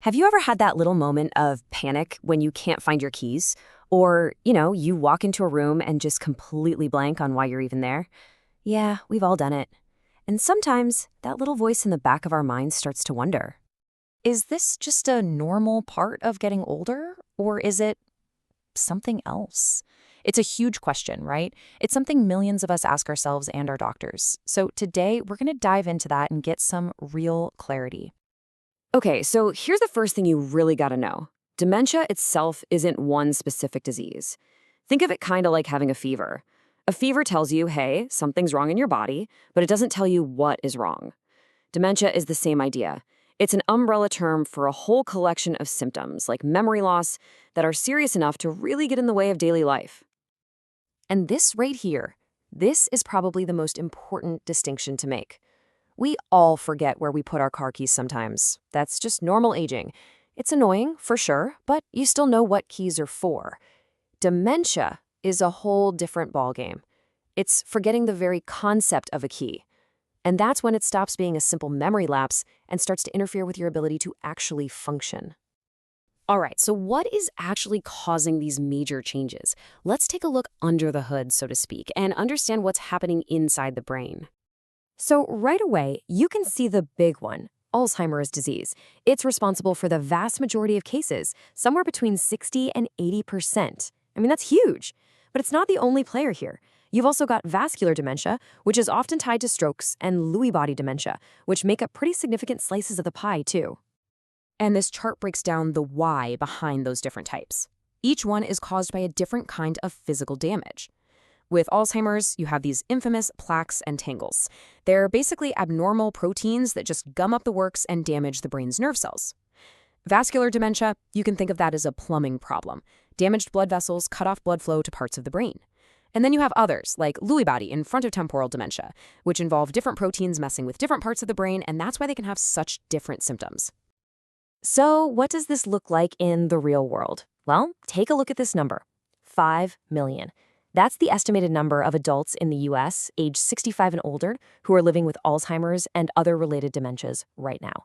Have you ever had that little moment of panic when you can't find your keys? Or, you walk into a room and just completely blank on why you're even there? Yeah, we've all done it. And sometimes that little voice in the back of our minds starts to wonder, is this just a normal part of getting older? Or is it something else? It's a huge question, right? It's something millions of us ask ourselves and our doctors. So today, we're going to dive into that and get some real clarity. Okay, so here's the first thing you really got to know. Dementia itself isn't one specific disease. Think of it kind of like having a fever. A fever tells you, hey, something's wrong in your body, but it doesn't tell you what is wrong. Dementia is the same idea. It's an umbrella term for a whole collection of symptoms, like memory loss, that are serious enough to really get in the way of daily life. And this right here, this is probably the most important distinction to make. We all forget where we put our car keys sometimes. That's just normal aging. It's annoying, for sure, but you still know what keys are for. Dementia is a whole different ballgame. It's forgetting the very concept of a key. And that's when it stops being a simple memory lapse and starts to interfere with your ability to actually function. All right, so what is actually causing these major changes? Let's take a look under the hood, so to speak, and understand what's happening inside the brain. So right away, you can see the big one, Alzheimer's disease. It's responsible for the vast majority of cases, somewhere between 60 and 80%. I mean, that's huge. But it's not the only player here. You've also got vascular dementia, which is often tied to strokes, and Lewy body dementia, which make up pretty significant slices of the pie, too. And this chart breaks down the why behind those different types. Each one is caused by a different kind of physical damage. With Alzheimer's, you have these infamous plaques and tangles. They're basically abnormal proteins that just gum up the works and damage the brain's nerve cells. Vascular dementia, you can think of that as a plumbing problem. Damaged blood vessels cut off blood flow to parts of the brain. And then you have others, like Lewy body and frontotemporal dementia, which involve different proteins messing with different parts of the brain, and that's why they can have such different symptoms. So what does this look like in the real world? Well, take a look at this number, 5 million. That's the estimated number of adults in the U.S. aged 65 and older who are living with Alzheimer's and other related dementias right now.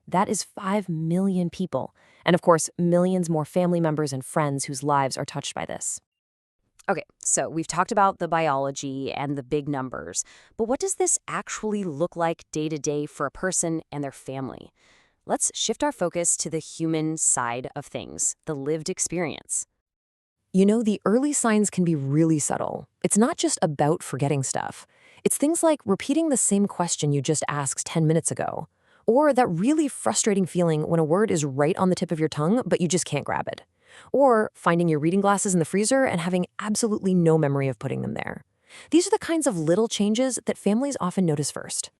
That is 5 million people. And of course, millions more family members and friends whose lives are touched by this. Okay, so we've talked about the biology and the big numbers, but what does this actually look like day to day for a person and their family? Let's shift our focus to the human side of things, the lived experience. The early signs can be really subtle. It's not just about forgetting stuff. It's things like repeating the same question you just asked 10 minutes ago, or that really frustrating feeling when a word is right on the tip of your tongue, but you just can't grab it, or finding your reading glasses in the freezer and having absolutely no memory of putting them there. These are the kinds of little changes that families often notice first.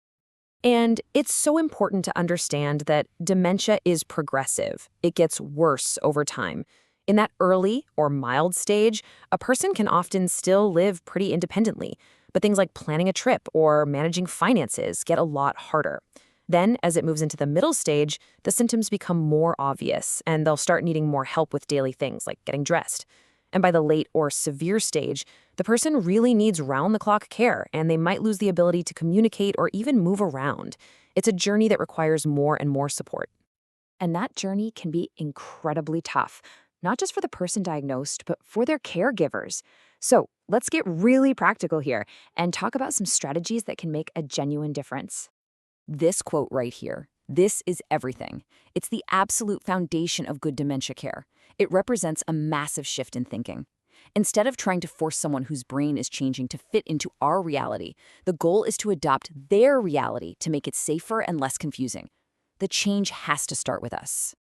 And it's so important to understand that dementia is progressive. It gets worse over time. In that early or mild stage, a person can often still live pretty independently, but things like planning a trip or managing finances get a lot harder. Then, as it moves into the middle stage, the symptoms become more obvious, and they'll start needing more help with daily things like getting dressed. And by the late or severe stage, the person really needs round-the-clock care, and they might lose the ability to communicate or even move around. It's a journey that requires more and more support. And that journey can be incredibly tough, not just for the person diagnosed, but for their caregivers. So let's get really practical here and talk about some strategies that can make a genuine difference. This quote right here, this is everything. It's the absolute foundation of good dementia care. It represents a massive shift in thinking. Instead of trying to force someone whose brain is changing to fit into our reality, the goal is to adopt their reality to make it safer and less confusing. The change has to start with us.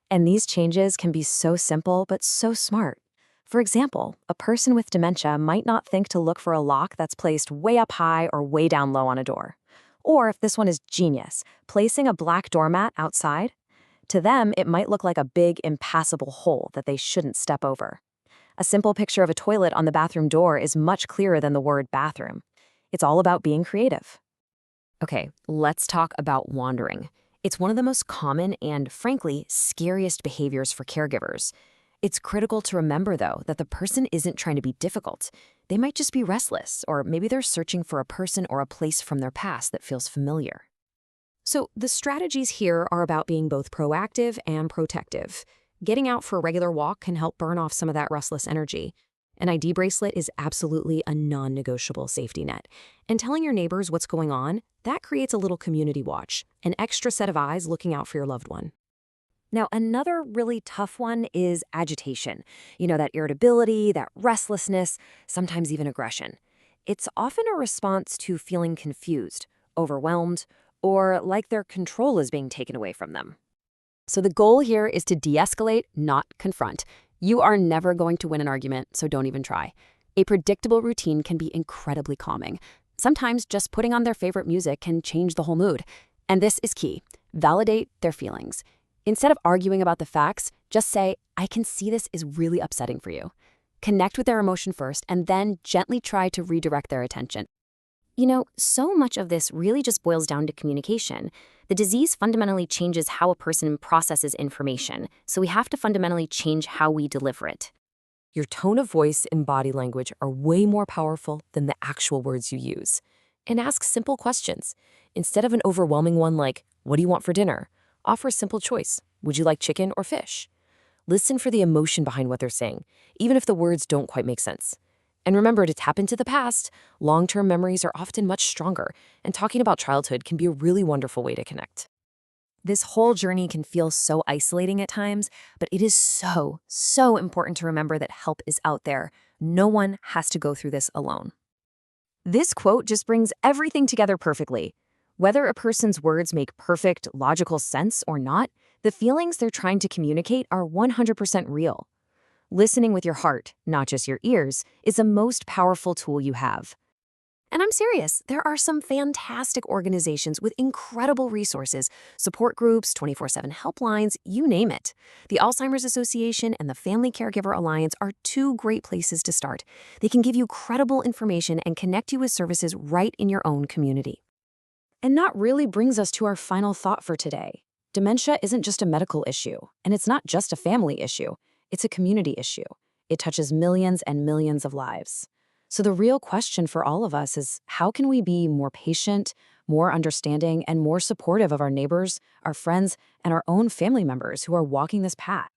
And these changes can be so simple but so smart. For example, a person with dementia might not think to look for a lock that's placed way up high or way down low on a door. Or if this one is genius, placing a black doormat outside. To them, it might look like a big, impassable hole that they shouldn't step over. A simple picture of a toilet on the bathroom door is much clearer than the word bathroom. It's all about being creative. Okay, let's talk about wandering. It's one of the most common and, frankly, scariest behaviors for caregivers. It's critical to remember, though, that the person isn't trying to be difficult. They might just be restless, or maybe they're searching for a person or a place from their past that feels familiar. So the strategies here are about being both proactive and protective. Getting out for a regular walk can help burn off some of that restless energy. An ID bracelet is absolutely a non-negotiable safety net. And telling your neighbors what's going on, that creates a little community watch, an extra set of eyes looking out for your loved one. Now, another really tough one is agitation. That irritability, that restlessness, sometimes even aggression. It's often a response to feeling confused, overwhelmed, or like their control is being taken away from them. So the goal here is to de-escalate, not confront. You are never going to win an argument, so don't even try. A predictable routine can be incredibly calming. Sometimes just putting on their favorite music can change the whole mood. And this is key. Validate their feelings. Instead of arguing about the facts, just say, I can see this is really upsetting for you. Connect with their emotion first, and then gently try to redirect their attention. So much of this really just boils down to communication. The disease fundamentally changes how a person processes information, so we have to fundamentally change how we deliver it. Your tone of voice and body language are way more powerful than the actual words you use. And ask simple questions. Instead of an overwhelming one like, what do you want for dinner? Offer a simple choice. Would you like chicken or fish? Listen for the emotion behind what they're saying, even if the words don't quite make sense. And remember to tap into the past. Long-term memories are often much stronger, and talking about childhood can be a really wonderful way to connect. This whole journey can feel so isolating at times, but it is so, so important to remember that help is out there. No one has to go through this alone. This quote just brings everything together perfectly. Whether a person's words make perfect, logical sense or not, the feelings they're trying to communicate are 100% real. Listening with your heart, not just your ears, is the most powerful tool you have. And I'm serious, there are some fantastic organizations with incredible resources, support groups, 24/7 helplines, you name it. The Alzheimer's Association and the Family Caregiver Alliance are two great places to start. They can give you credible information and connect you with services right in your own community. And that really brings us to our final thought for today. Dementia isn't just a medical issue, and it's not just a family issue. It's a community issue. It touches millions and millions of lives. So the real question for all of us is, how can we be more patient, more understanding, and more supportive of our neighbors, our friends, and our own family members who are walking this path?